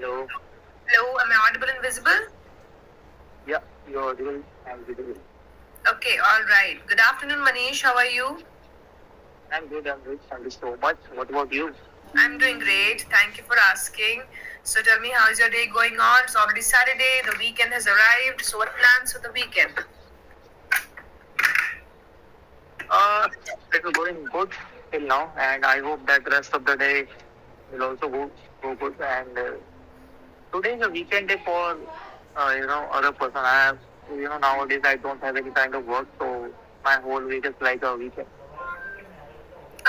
Hello. Hello, am I audible and visible? Yeah, you're audible and visible. Okay, all right. Good afternoon, Manish. How are you? I'm good. I'm good. Thank you so much. What about you? I'm doing great. Thank you for asking. So tell me, how is your day going on? It's already Saturday. The weekend has arrived. So what plans for the weekend? Uh, it is going good till now, and I hope that the rest of the day will also go good. And today is a weekend day for other person. I have nowadays I don't have any kind of work, so my whole week is like a weekend.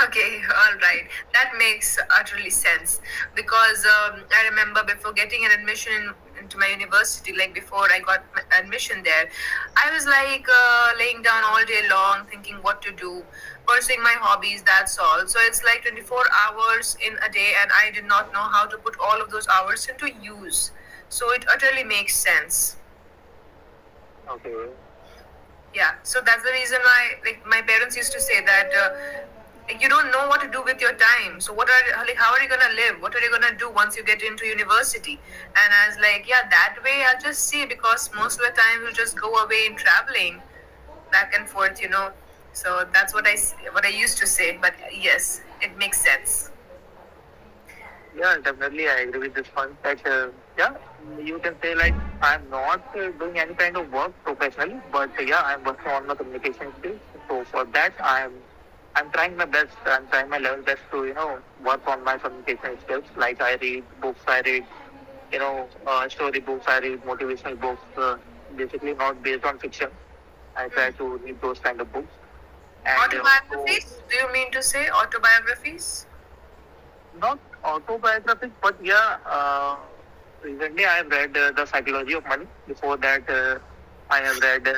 Okay, all right. That makes utterly sense because I remember before getting an admission into my university, like before I got admission there, I was like laying down all day long thinking what to do, pursuing my hobbies, that's all. So it's like 24 hours in a day, and I did not know how to put all of those hours into use. So it utterly makes sense. Okay. Yeah, so that's the reason why, like, my parents used to say that you don't know what to do with your time. So what are like, how are you gonna live? What are you gonna do once you get into university? And I was like, yeah, that way I'll just see because most of the time we'll just go away in traveling back and forth. So that's what I used to say. But yes, it makes sense. Yeah, definitely. I agree with this point that, yeah, you can say like I'm not doing any kind of work professionally, but yeah, I'm working on my communication skills. So for that, I'm trying my best. I'm trying my level best to work on my communication skills. Like I read books, I read story books, I read motivational books. Basically, not based on fiction. I try Hmm. to read those kind of books, and also Autobiographies? Do you mean to say autobiographies? not autobiographic, but yeah, recently I have read The Psychology of Money. Before that, I have read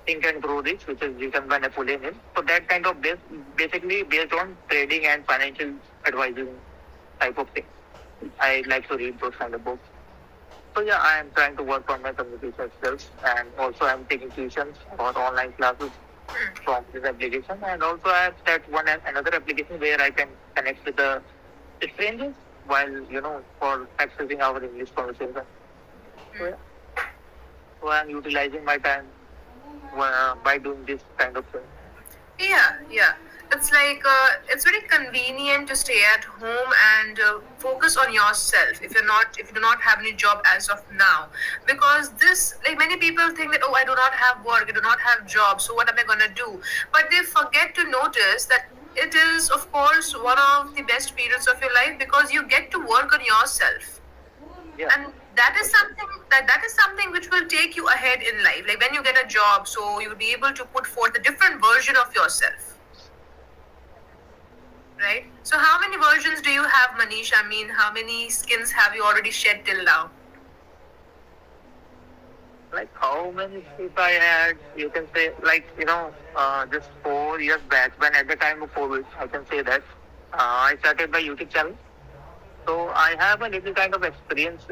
Think and Grow Rich, which is written by Napoleon Hill. So that kind of basically based on trading and financial advising type of thing. I like to read those kind of books. So yeah, I am trying to work on my communication skills, and also I'm taking tuitions or online classes from this application. And also I have that one and another application where I can connect with the strangers while for accessing our English conversation. So yeah, so I'm utilizing my time by doing this kind of thing. Yeah, yeah. It's like it's very convenient to stay at home and focus on yourself if you do not have any job as of now, because this, like, many people think that, oh, I do not have work, I do not have job, so what am I gonna do? But they forget to notice that it is, of course, one of the best periods of your life because you get to work on yourself, Yeah, and that is something which will take you ahead in life, like when you get a job, so you'll be able to put forth a different version of yourself, right? So how many versions do you have, Manish? I mean, how many skins have you already shed till now? like how many skills I had, you can say like just 4 years back when at the time of COVID, I can say that I started my YouTube channel. So I have a little kind of experience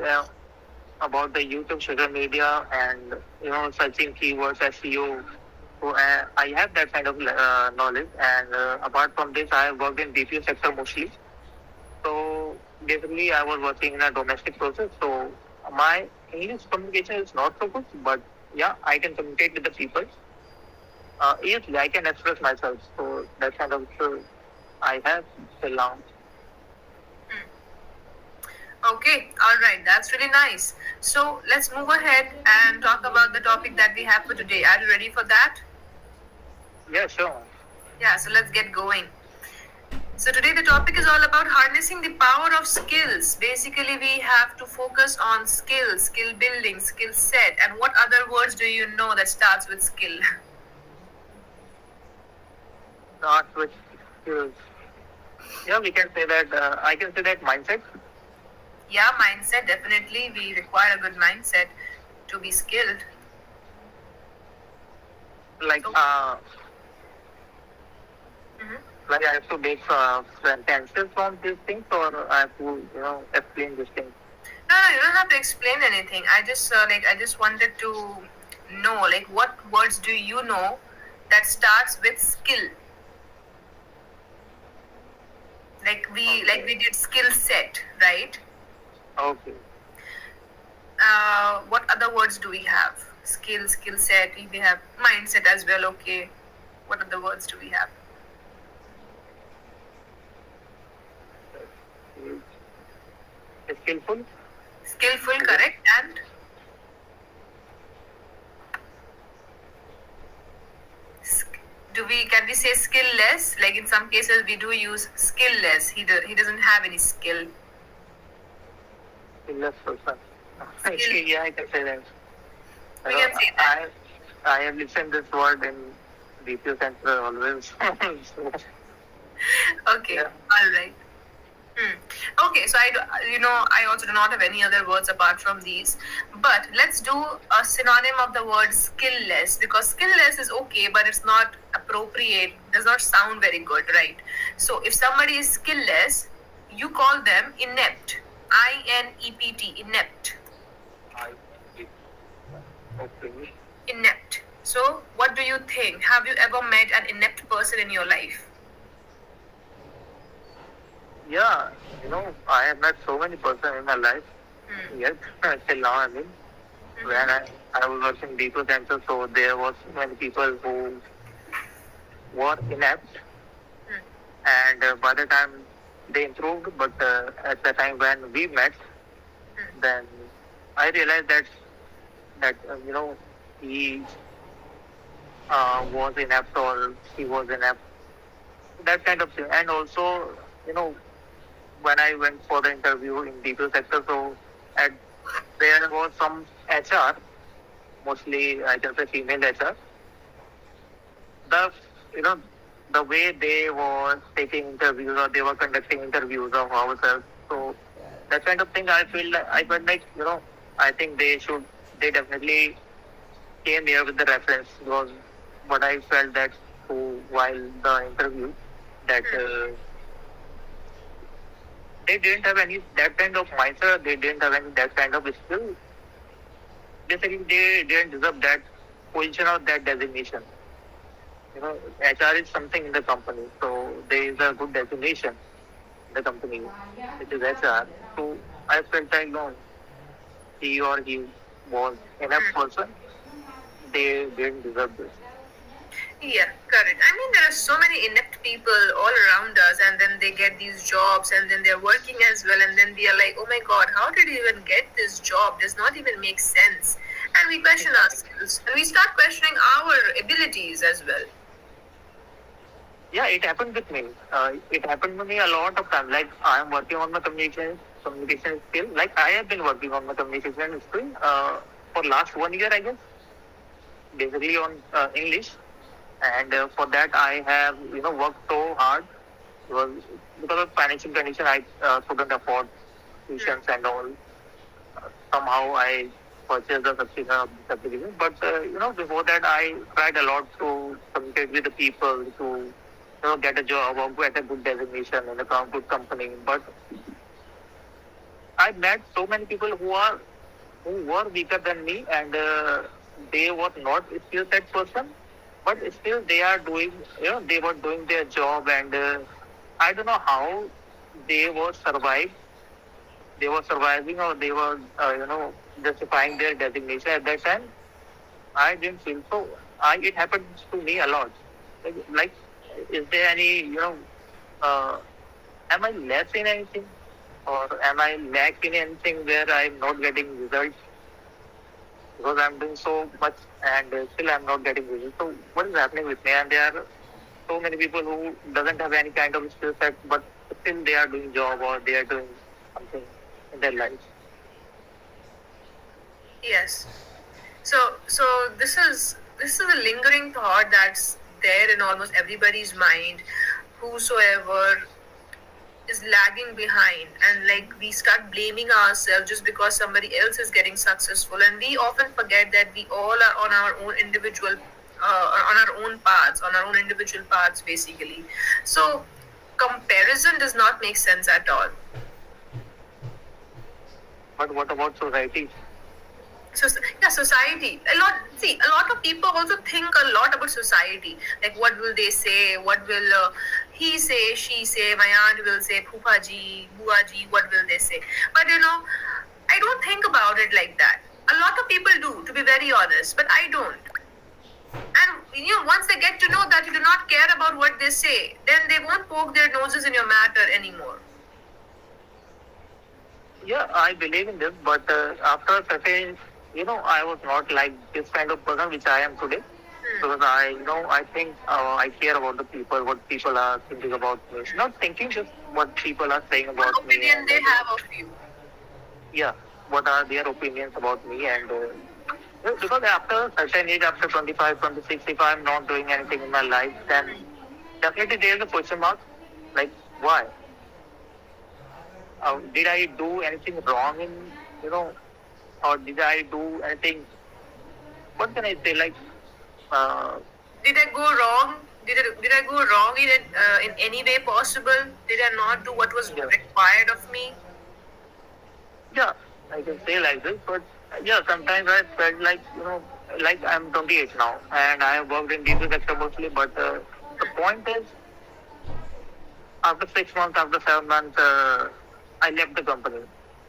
about the use of social media and searching keywords, SEO. So I have that kind of knowledge. And apart from this, I have worked in BPO sector mostly. So basically, I was working in a domestic process. So my English communication is not so good, but yeah, I can communicate with the people. Easily, I can express myself. So that kind of I have till now. Okay, all right, that's really nice. So let's move ahead and talk about the topic that we have for today. Are you ready for that? Yeah, sure. Yeah, so let's get going. So today the topic is all about harnessing the power of skills. Basically, we have to focus on skills, skill building, skill set, and what other words do you know that starts with skill? Start with skills. Yeah, we can say that. I can say that mindset. Yeah, mindset, definitely. We require a good mindset to be skilled. Like So, mhm. like I have to make sentences from these things, or I have to explain these things. No, no, you don't have to explain anything. I just wanted to know, like, what words do you know that starts with skill? Like we Okay. did skill set, right? Okay. What other words do we have? Skill, skill set. We have mindset as well. Okay. What other words do we have? Skillful. Skillful, correct. And can we say skillless? Like in some cases we do use skillless. He doesn't have any skill. Skillless person. Actually, yeah, I can say that. We can say that. I have listened this word in BPO center always. So, Okay, yeah. all right. Okay, so I also do not have any other words apart from these. But let's do a synonym of the word skillless, because skillless is okay, but it's not appropriate. Does not sound very good, right? So if somebody is skillless, you call them inept. INEPT, inept. Okay. Inept. So what do you think? Have you ever met an inept person in your life? Yeah, I have met so many persons in my life. Yet, till now, I mean, when I was working deeper center, so there was many people who were inept, and by the time they improved, but at the time when we met, then I realized that he was inept or she was inept, that kind of thing. And also, when I went for the interview in DPO sector, so at there was some HR, mostly I can say female HR. The you know the way they were taking interviews or they were conducting interviews of ourselves. So that kind of thing, I felt like I think they definitely came here with the reference, because what I felt that while the interview that. They didn't have any that kind of mindset. They didn't have any that kind of skill. Basically, they didn't deserve that position or that designation. HR is something in the company, so there is a good designation in the company, which is HR. So I felt like no, he or he was enough person. They didn't deserve this. Yeah, correct. I mean, there are so many inept people all around us, and then they get these jobs, and then they're working as well, and then we are like, oh my god, how did he even get this job? Does not even make sense. And we question ourselves, and we start questioning our abilities as well. Yeah, it happened with me. It happened to me a lot of times. Like I am working on my communication skill. Like I have been working on my communication skill for last 1 year, I guess. Basically on English, and for that I have worked so hard, because of financial condition I couldn't afford tuitions and all. Somehow I purchased the subscription of the certificate, but before that I tried a lot to communicate with the people to get a job or get a good designation in a good company. But I met so many people who were weaker than me, and they were not skill set person, but still they are doing, they were doing their job, and I don't know how they were surviving, or they were justifying their designation at that time. I didn't feel so. It happened to me a lot. Like, is there any am I less in anything, or am I lack in anything where I'm not getting results? Because I'm doing so much and still I'm not getting results. So what is happening with me? And there are so many people who doesn't have any kind of skill set, but still they are doing job or they are doing something in their lives. Yes. So this is a lingering thought that's there in almost everybody's mind. Whosoever is lagging behind, and like we start blaming ourselves just because somebody else is getting successful, and we often forget that we all are on our own individual on our own paths, on our own individual paths basically. So comparison does not make sense at all. But what about society? So yeah, society, a lot of people also think a lot about society, like what will they say, what will he say, she say, my aunt will say, Phupa ji, Bua ji, what will they say? But it like that. A lot of people do, to be very honest, but I don't. And once they get to know that you do not care about what they say, then they won't poke their noses in your matter anymore. Yeah, I believe in this, but after a certain, I was not like this kind of person which I am today. Because I think I care about the people, what people are thinking about me. Not thinking, just what people are saying What about me. opinion they have of you. Yeah, what are their opinions about me. And because after a certain age, after 25, 26, if I'm not doing anything in my life, then definitely there's a question mark. Like, why? Did I do anything wrong in, or did I do anything, what can I say, like, uh, Did I go wrong? Did I go wrong in any way possible? Did I not do what was yeah, required of me? yeah, I can say like this, but yeah, sometimes I felt like, like I'm 28 now and I have worked in DC sector mostly, but the point is, after 6 months, after 7 months, I left the company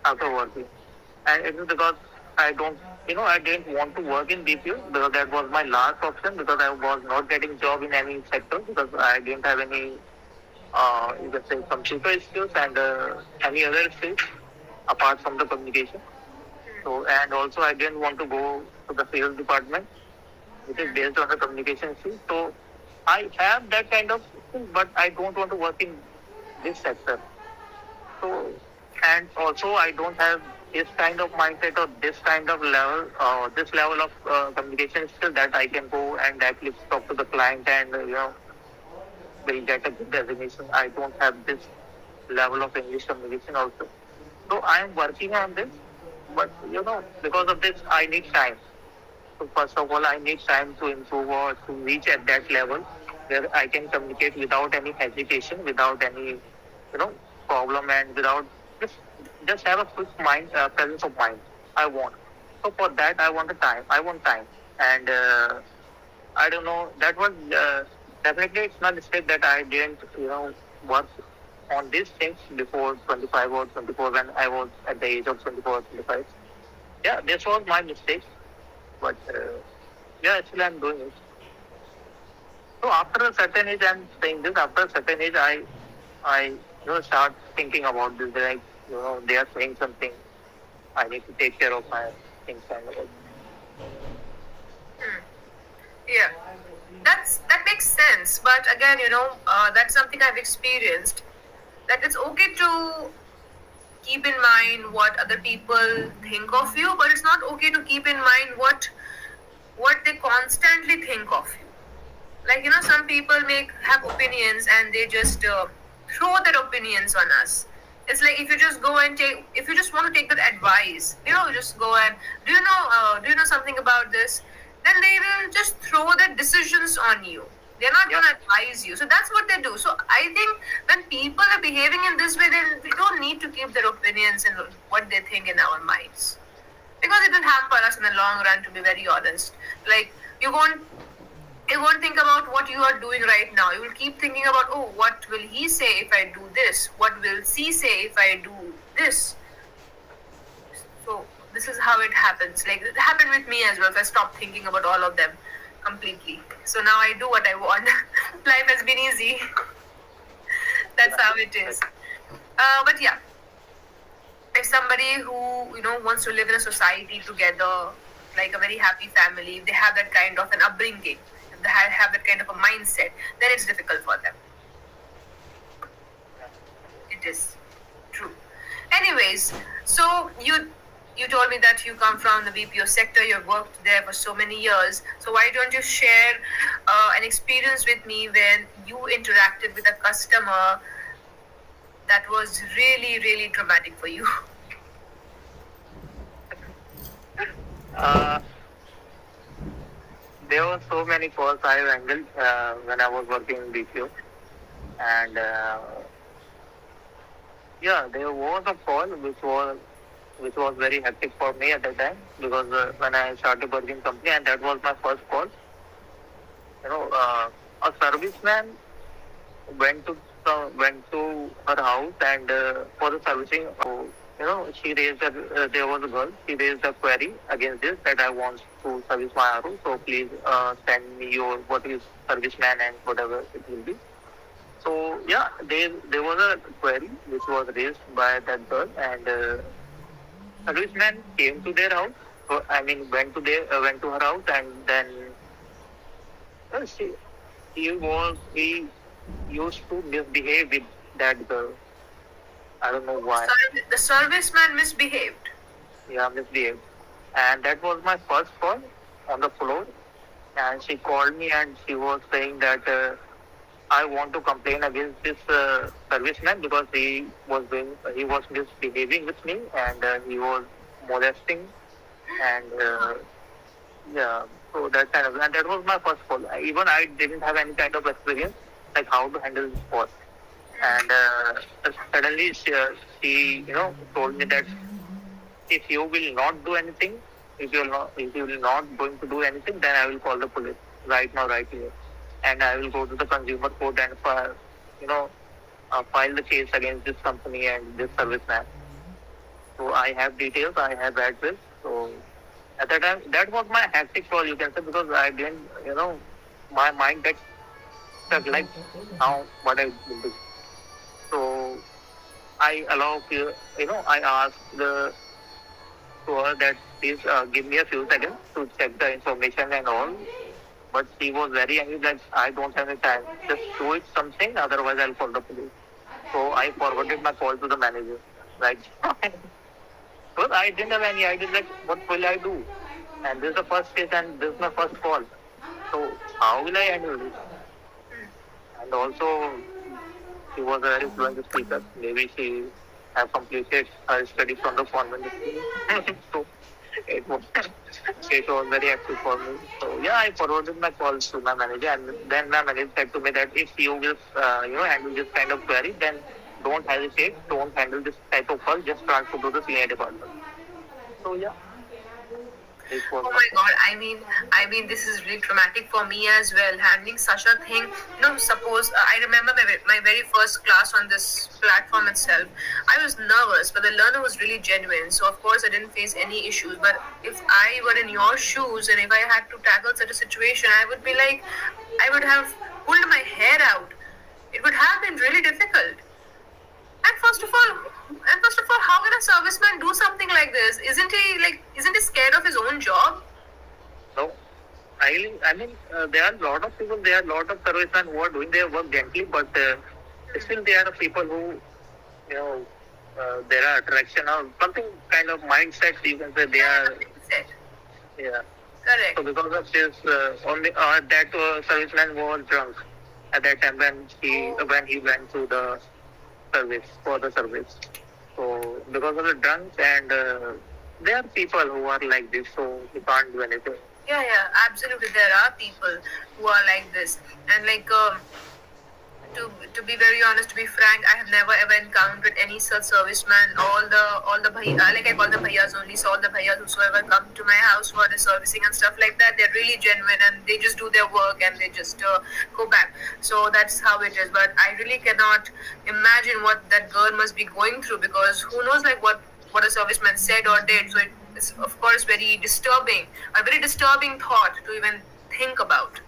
after working. And it is because I don't, I didn't want to work in BPO because that was my last option because I was not getting job in any sector because I didn't have any, you can say, computer skills and any other skills apart from the communication. So, and also I didn't want to go to the sales department, which is based on the communication skills. So, I have that kind of skills, but I don't want to work in this sector. So, and also I don't have this kind of mindset or this kind of level, this level of communication skill that I can go and actually talk to the client and, will get a good designation. I don't have this level of English communication also. So I am working on this, but because of this, I need time. So first of all, I need time to improve or to reach at that level where I can communicate without any hesitation, without any, problem, and without just just have a quick mind, presence of mind. I want. So for that, I want a time. I want time, and I don't know. That was definitely it's not a mistake that I didn't, work on these things before 25 or 24 when I was at the age of 24 or 25. Yeah, this was my mistake, but yeah, actually I'm doing it. So after a certain age, I'm saying this. After a certain age, I start thinking about this. Like they are saying something. I need to take care of my things and all. Yeah, that makes sense. But again, that's something I've experienced. That it's okay to keep in mind what other people think of you, but it's not okay to keep in mind what they constantly think of you. Like some people have opinions and they just throw their opinions on us. It's like if you just want to take that advice, just go and do you know something about this, then they will just throw their decisions on you. They're not going to advise you. So that's what they do. So I think when people are behaving in this way, then we don't need to keep their opinions and what they think in our minds, because it will hamper us in the long run, to be very honest. Like you won't think about what you are doing right now. You will keep thinking about, oh, what will he say if I do this? What will she say if I do this? So this is how it happens. Like it happened with me as well. If I stopped thinking about all of them completely. So now I do what I want. Life has been easy. That's how it is. But yeah, if somebody who wants to live in a society together, like a very happy family, if they have that kind of an upbringing, if they have that kind of a mindset, then it's difficult for them. It is true. Anyways, so you told me that you come from the BPO sector. You've worked there for so many years. So why don't you share an experience with me when you interacted with a customer that was really, really traumatic for you? There were so many calls I handled when I was working in BPO, and yeah, there was a call which was very hectic for me at the time because when I started working company and that was my first call, a serviceman went to her house and for the servicing, she raised there was a girl. She raised a query against this that I want to service my RO. So please send me your what is serviceman and whatever it will be. So yeah, there was a query which was raised by that girl, and serviceman came to their house. So, I mean, went to her house, and then uh, she he used to misbehave with that girl. I don't know why. The serviceman misbehaved. Yeah, misbehaved. And that was my first call on the floor. And she called me and she was saying that I want to complain against this serviceman because he was misbehaving with me, and he was molesting, and yeah. So that kind of, and that was my first call. Even I didn't have any kind of experience like how to handle this call. And suddenly she told me that if you will not do anything, if you will not going to do anything, then I will call the police right now, right here, and I will go to the consumer court and file the case against this company and this serviceman. So I have details, I have address. So at that time, that was my hectic call, you can say, because I didn't, my mind gets stuck like now what I will do. So I I asked to her that please give me a few seconds to check the information and all. But she was very angry that I don't have any time. Just do it something, otherwise I'll call the police. So I forwarded my call to the manager. Right. Because I didn't have any idea like what will I do. And this is the first case and this is my first call. So how will I handle this? And also she was a very fluent speaker. Maybe she have completed her studies from the convent school. So it was it was very active for me. So yeah, I forwarded my calls to my manager, and then my manager said to me that if you will handle this kind of query, then don't hesitate, don't handle this type of call, just transfer to the senior department. So yeah, it was. Oh my God! I mean, this is really traumatic for me as well. Handling such a thing. Suppose I remember my very first class on this platform itself. I was nervous, but the learner was really genuine. So of course, I didn't face any issues. But if I were in your shoes and if I had to tackle such a situation, I would be like, I would have pulled my hair out. It would have been really difficult. And first of all, how can a serviceman do something like this? Isn't he scared of his own job? So I mean, there are a lot of people, there are a lot of servicemen who are doing their work gently, but still there are people who, there are attraction or something kind of mindset, you can say they are, Mindset. yeah. Correct. So because of this, that serviceman was drunk at that time when he went to the service for the service. So because of the drunk and there are people who are like this, so you can't do anything. Yeah, absolutely. There are people who are like this, and to be very honest, to be frank, I have never ever encountered any such serviceman. All the bhaiya, like I call them bhaiyas only. So all the bhaiyas whosoever come to my house for the servicing and stuff like that, they're really genuine and they just do their work and they just go back. So that's how it is. But I really cannot imagine what that girl must be going through, because who knows like what a serviceman said or did. So it's of course very disturbing, a very disturbing thought to even think about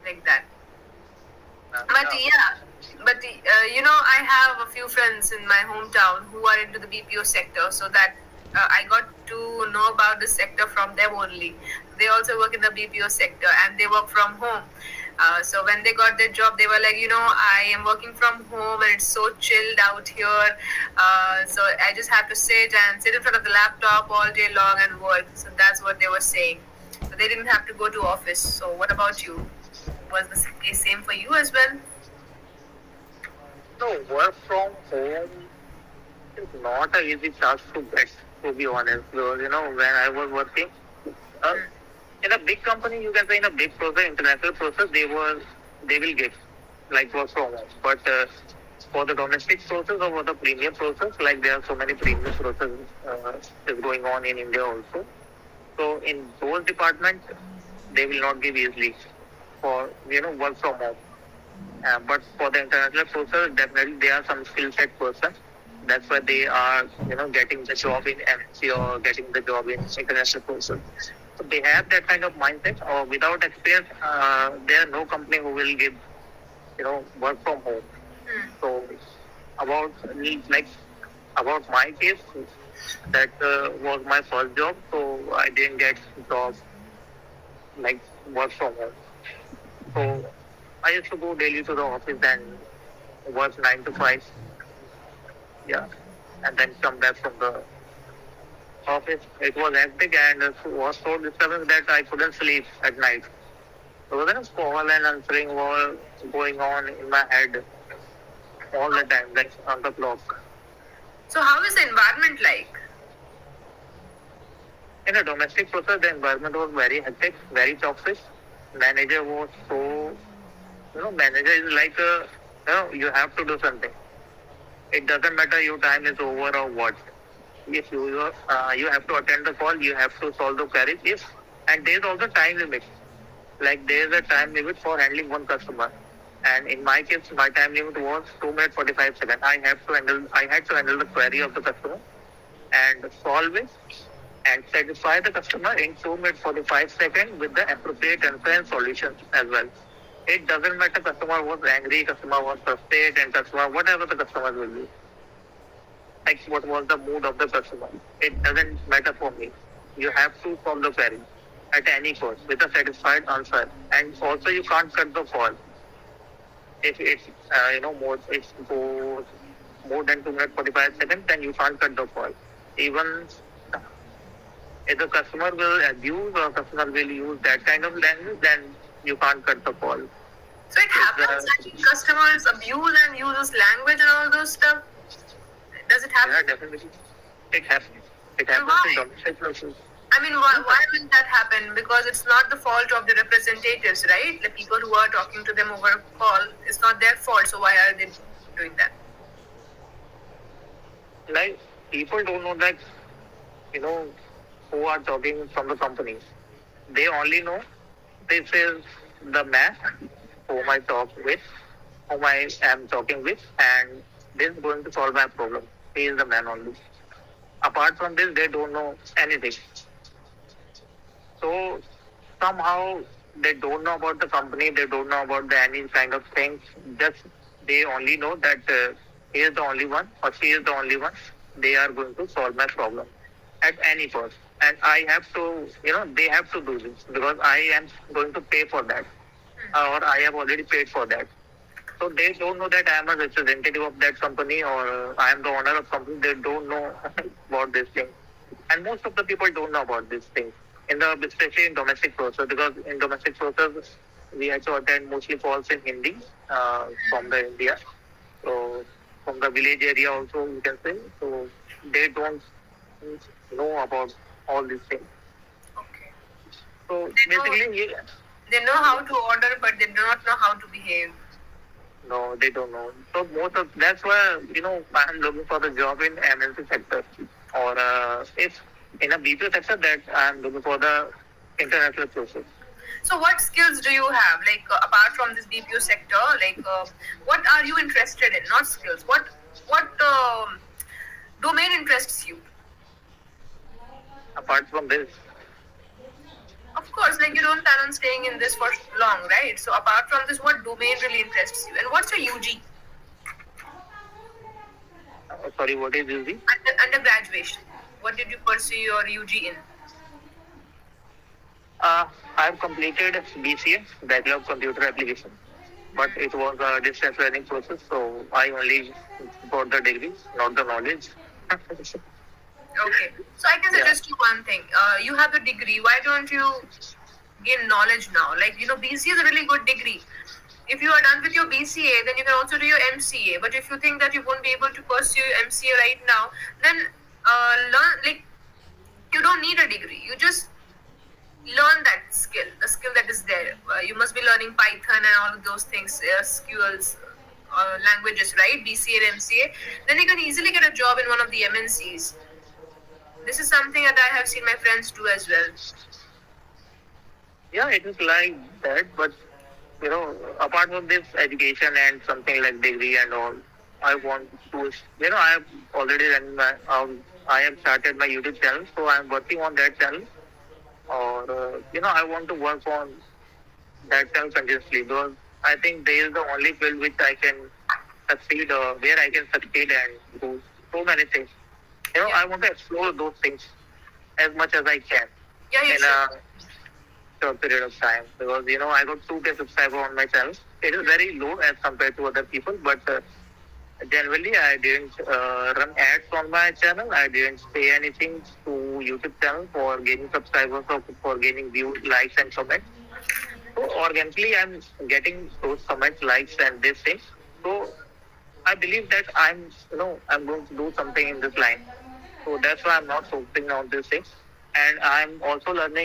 like that. But I have a few friends in my hometown who are into the BPO sector, so that I got to know about this sector from them only. They also work in the BPO sector and they work from home. So when they got their job, they were like, I am working from home and it's so chilled out here. So I just have to sit in front of the laptop all day long and work. So that's what they were saying. So they didn't have to go to office. So what about you? Was the case same for you as well? No, work from home is not an easy task to get, to be honest. Because, when I was working uh, in a big company, you can say in a big process, international process, they will give like work from home. But for the domestic process or for the premium process, like there are so many premium processes is going on in India also. So in those departments, they will not give easily for work from home. But for the international process, definitely there are some skill set persons That's why they are, getting the job in MNC or getting the job in international courses. So they have that kind of mindset. Or without experience, there are no company who will give, work from home. So about me, like about my case, that was my first job. So I didn't get job like work from home. So I used to go daily to the office and work 9 to 5. Yeah, and then come back from the office. It was hectic and it was so disturbing that I couldn't sleep at night. So there was call and answering was going on in my head all the time, like on the clock. So how is the environment like? In a domestic process, the environment was very hectic, very toxic. Manager was so, manager is like, you have to do something. It doesn't matter your time is over or what. If you have to attend the call, you have to solve the queries. If and there is also time limit. Like there is a time limit for handling one customer. And in my case, my time limit was 2 minutes 45 seconds. I had to handle the query of the customer and solve it and satisfy the customer in 2 minutes 45 seconds with the appropriate answer and solutions as well. It doesn't matter customer was angry, customer was frustrated, and customer whatever the customer will be. Like what was the mood of the customer. It doesn't matter for me. You have to solve the query at any cost with a satisfied answer. And also you can't cut the call. If it's it's goes more than 2 minutes 45 seconds, then you can't cut the call. Even if the customer will abuse or customer will use that kind of language, then you can't cut the call. So it happens that customers abuse and uses language and all those stuff. Does it happen? Yeah, definitely. It happens. It happens in domestic process. I mean, why will that happen? Because it's not the fault of the representatives, right? The people who are talking to them over a call, it's not their fault. So why are they doing that? Like people don't know that, who are talking from the company. They only know this is the man whom I talk with, whom I am talking with, and this is going to solve my problem. He is the man only. Apart from this, they don't know anything. So somehow they don't know about the company, they don't know about any kind of things. Just they only know that he is the only one or she is the only one. They are going to solve my problem at any cost. And I have to, they have to do this because I am going to pay for that, or I have already paid for that. So they don't know that I am a representative of that company or I am the owner of company. They don't know about this thing. And most of the people don't know about this thing. Especially in domestic process, because in domestic process we had to attend mostly calls in Hindi from the India. So from the village area also you can say. So they don't know about all these things. Okay. So basically, they know how to order, but they do not know how to behave. No, they don't know. So that's why I'm looking for the job in MNC sector, or if in a BPO sector that I'm looking for the international process. So what skills do you have? Like apart from this BPO sector, like what are you interested in? Not skills. What domain interests you? Apart from this, of course, like you don't plan on staying in this for long, right? So apart from this, what domain really interests you? And what's your UG? Sorry, what is UG? Undergraduation. What did you pursue your UG in? I've completed BCA, Bachelor of Computer Application, but it was a distance learning process, so I only got the degree, not the knowledge. Okay. So I can suggest you one thing. You have the degree. Why don't you gain knowledge now? Like, BCA is a really good degree. If you are done with your BCA, then you can also do your MCA. But if you think that you won't be able to pursue your MCA right now, then learn, like, you don't need a degree. You just learn that skill, the skill that is there. You must be learning Python and all of those things, SQLs, languages, right? BCA and MCA. Then you can easily get a job in one of the MNCs. This is something that I have seen my friends do as well. Yeah, it is like that, but apart from this education and something like degree and all, I want to, I have already run my, I have started my YouTube channel, so I'm working on that channel. Or, I want to work on that channel continuously because I think there is the only field which I can succeed, where I can succeed and do so many things. Yeah. I want to explore those things as much as I can Yeah, you in should. a short period of time because I got 2K subscribers on my channel. It is very low as compared to other people, but generally I didn't run ads on my channel. I didn't pay anything to YouTube channel for gaining subscribers or for gaining views, likes, and comments. So organically, I'm getting those comments, likes, and these things. So I believe that I'm going to do something in this line. So that's why I'm not focusing on these things. And I'm also learning